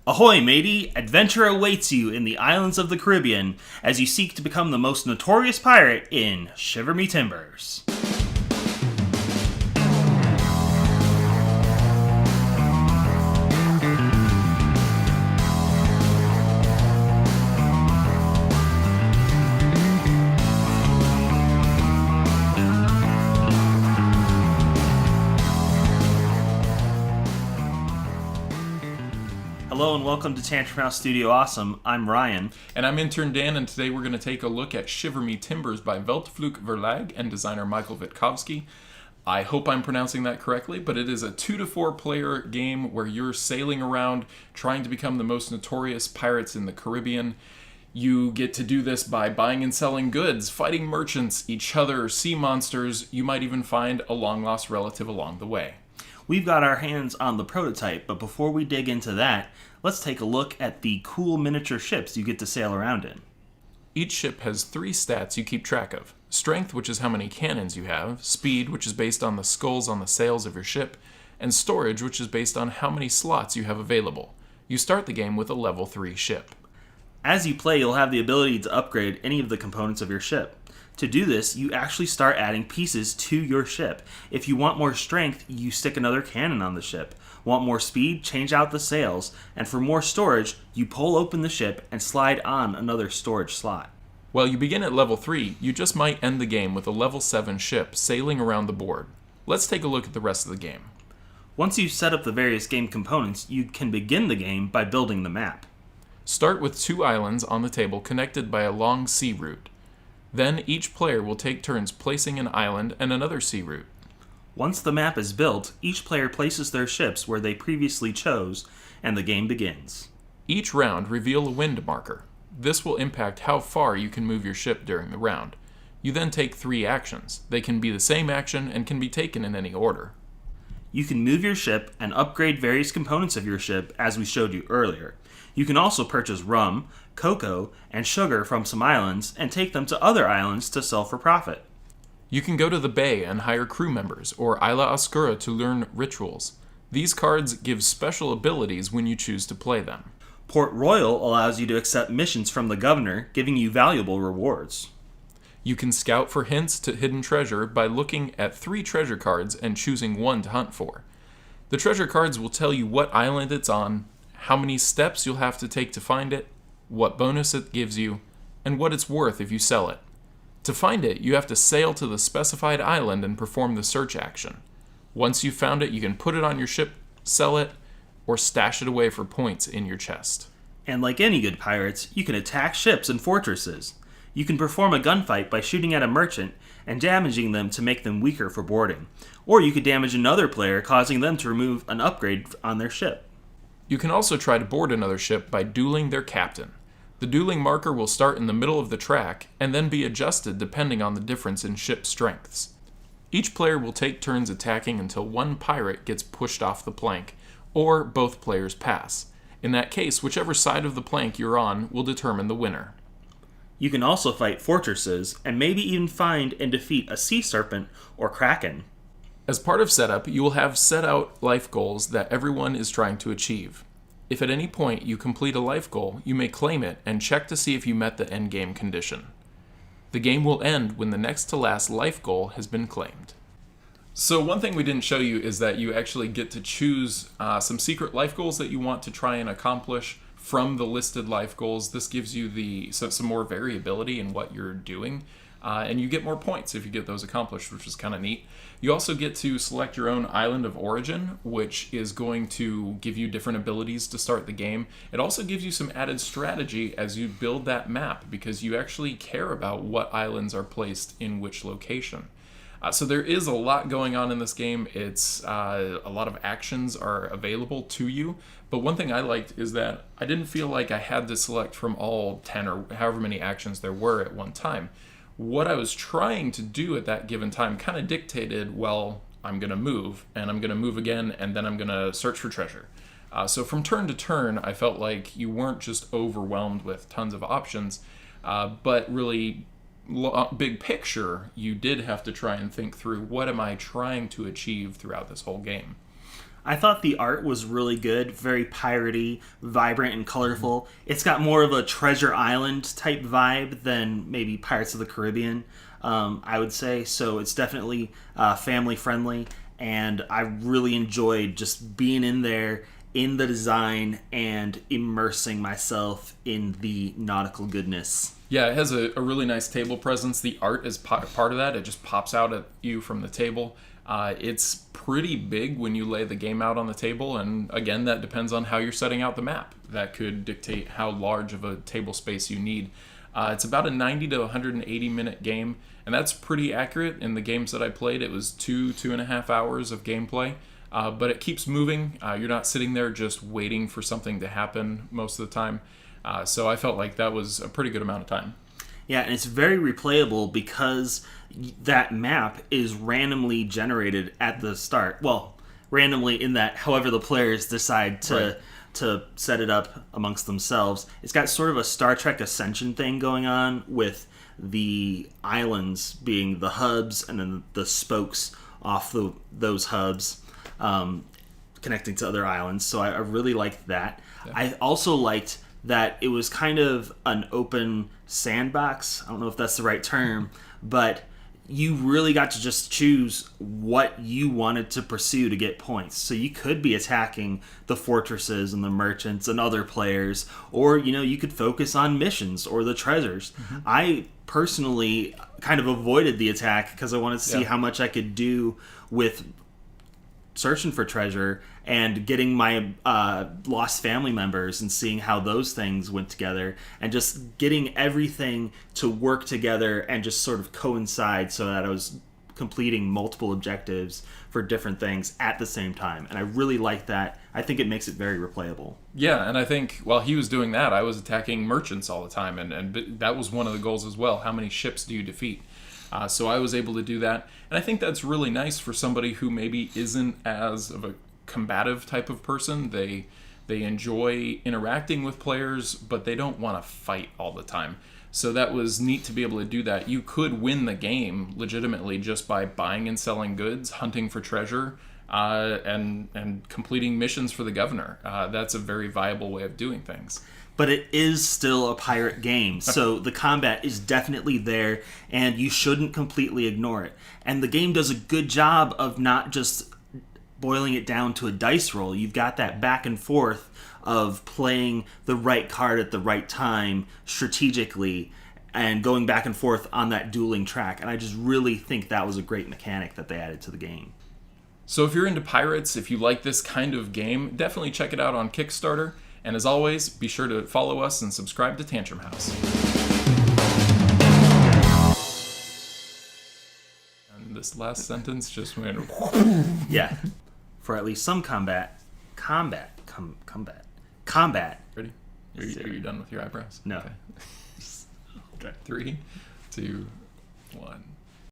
Ahoy, matey! Adventure awaits you in the islands of the Caribbean as you seek to become the most notorious pirate in Shiver Me Timbers. Hello and welcome to Tantrum House Studio Awesome. I'm Ryan. And I'm intern Dan, and today we're going to take a look at Shiver Me Timbers by Veldfluke Verlag and designer Michael Witkowski. I hope I'm pronouncing that correctly, but it is a 2 to 4 player game where you're sailing around trying to become the most notorious pirates in the Caribbean. You get to do this by buying and selling goods, fighting merchants, each other, sea monsters. You might even find a long-lost relative along the way. We've got our hands on the prototype, but before we dig into that, let's take a look at the cool miniature ships you get to sail around in. Each ship has 3 stats you keep track of. Strength, which is how many cannons you have, speed, which is based on the skulls on the sails of your ship, and storage, which is based on how many slots you have available. You start the game with a level 3 ship. As you play, you'll have the ability to upgrade any of the components of your ship. To do this, you actually start adding pieces to your ship. If you want more strength, you stick another cannon on the ship. Want more speed? Change out the sails. And for more storage, you pull open the ship and slide on another storage slot. While you begin at level 3, you just might end the game with a level 7 ship sailing around the board. Let's take a look at the rest of the game. Once you've set up the various game components, you can begin the game by building the map. Start with 2 islands on the table connected by a long sea route. Then each player will take turns placing an island and another sea route. Once the map is built, each player places their ships where they previously chose, and the game begins. Each round, reveal a wind marker. This will impact how far you can move your ship during the round. You then take 3 actions. They can be the same action and can be taken in any order. You can move your ship and upgrade various components of your ship as we showed you earlier. You can also purchase rum, cocoa, and sugar from some islands and take them to other islands to sell for profit. You can go to the bay and hire crew members or Isla Oscura to learn rituals. These cards give special abilities when you choose to play them. Port Royal allows you to accept missions from the governor, giving you valuable rewards. You can scout for hints to hidden treasure by looking at 3 treasure cards and choosing 1 to hunt for. The treasure cards will tell you what island it's on, how many steps you'll have to take to find it, what bonus it gives you, and what it's worth if you sell it. To find it, you have to sail to the specified island and perform the search action. Once you've found it, you can put it on your ship, sell it, or stash it away for points in your chest. And like any good pirates, you can attack ships and fortresses. You can perform a gunfight by shooting at a merchant and damaging them to make them weaker for boarding. Or you could damage another player, causing them to remove an upgrade on their ship. You can also try to board another ship by dueling their captain. The dueling marker will start in the middle of the track and then be adjusted depending on the difference in ship strengths. Each player will take turns attacking until one pirate gets pushed off the plank, or both players pass. In that case, whichever side of the plank you're on will determine the winner. You can also fight fortresses and maybe even find and defeat a sea serpent or kraken. As part of setup, you will have set out life goals that everyone is trying to achieve. If at any point you complete a life goal, you may claim it and check to see if you met the endgame condition. The game will end when the next to last life goal has been claimed. So one thing we didn't show you is that you actually get to choose some secret life goals that you want to try and accomplish from the listed life goals. This gives you some more variability in what you're doing. And you get more points if you get those accomplished, which is kind of neat. You also get to select your own island of origin, which is going to give you different abilities to start the game. It also gives you some added strategy as you build that map, because you actually care about what islands are placed in which location. So there is a lot going on in this game. It's a lot of actions are available to you. But one thing I liked is that I didn't feel like I had to select from all 10 or however many actions there were at one time. What I was trying to do at that given time kind of dictated, well, I'm going to move, and I'm going to move again, and then I'm going to search for treasure. So from turn to turn, I felt like you weren't just overwhelmed with tons of options, but really big picture, you did have to try and think through, what am I trying to achieve throughout this whole game? I thought the art was really good, very piratey, vibrant, and colorful. It's got more of a Treasure Island type vibe than maybe Pirates of the Caribbean, I would say. So it's definitely family friendly, and I really enjoyed just being in there in the design and immersing myself in the nautical goodness. Yeah, it has a really nice table presence. The art is part of that. It just pops out at you from the table. It's pretty big when you lay the game out on the table, and again, that depends on how you're setting out the map. That could dictate how large of a table space you need. It's about a 90 to 180 minute game, and that's pretty accurate. In the games that I played, it was 2.5 hours of gameplay, but it keeps moving. You're not sitting there just waiting for something to happen most of the time. So I felt like that was a pretty good amount of time. Yeah, and it's very replayable because that map is randomly generated at the start. Well, randomly in that however the players decide to set it up amongst themselves. It's got sort of a Star Trek Ascension thing going on with the islands being the hubs and then the spokes off those hubs connecting to other islands. So I really liked that. Yeah. I also liked that it was kind of an open sandbox. I don't know if that's the right term, but you really got to just choose what you wanted to pursue to get points. So you could be attacking the fortresses and the merchants and other players, or you could focus on missions or the treasures. Mm-hmm. I personally kind of avoided the attack because I wanted to see how much I could do with searching for treasure and getting my lost family members and seeing how those things went together and just getting everything to work together and just sort of coincide so that I was completing multiple objectives for different things at the same time. And I really like that. I think it makes it very replayable. Yeah, and I think while he was doing that, I was attacking merchants all the time, and that was one of the goals as well. How many ships do you defeat? So I was able to do that. And I think that's really nice for somebody who maybe isn't as of a combative type of person. They enjoy interacting with players, but they don't want to fight all the time. So that was neat to be able to do that. You could win the game legitimately just by buying and selling goods, hunting for treasure, and completing missions for the governor. That's a very viable way of doing things. But it is still a pirate game, so the combat is definitely there, and you shouldn't completely ignore it. And the game does a good job of not just boiling it down to a dice roll. You've got that back and forth of playing the right card at the right time strategically and going back and forth on that dueling track. And I just really think that was a great mechanic that they added to the game. So if you're into pirates, if you like this kind of game, definitely check it out on Kickstarter. And as always, be sure to follow us and subscribe to Tantrum House. And this last sentence just went... Yeah. For at least some combat. Ready? Are you done with your eyebrows? No. Okay. 3, 2, 1...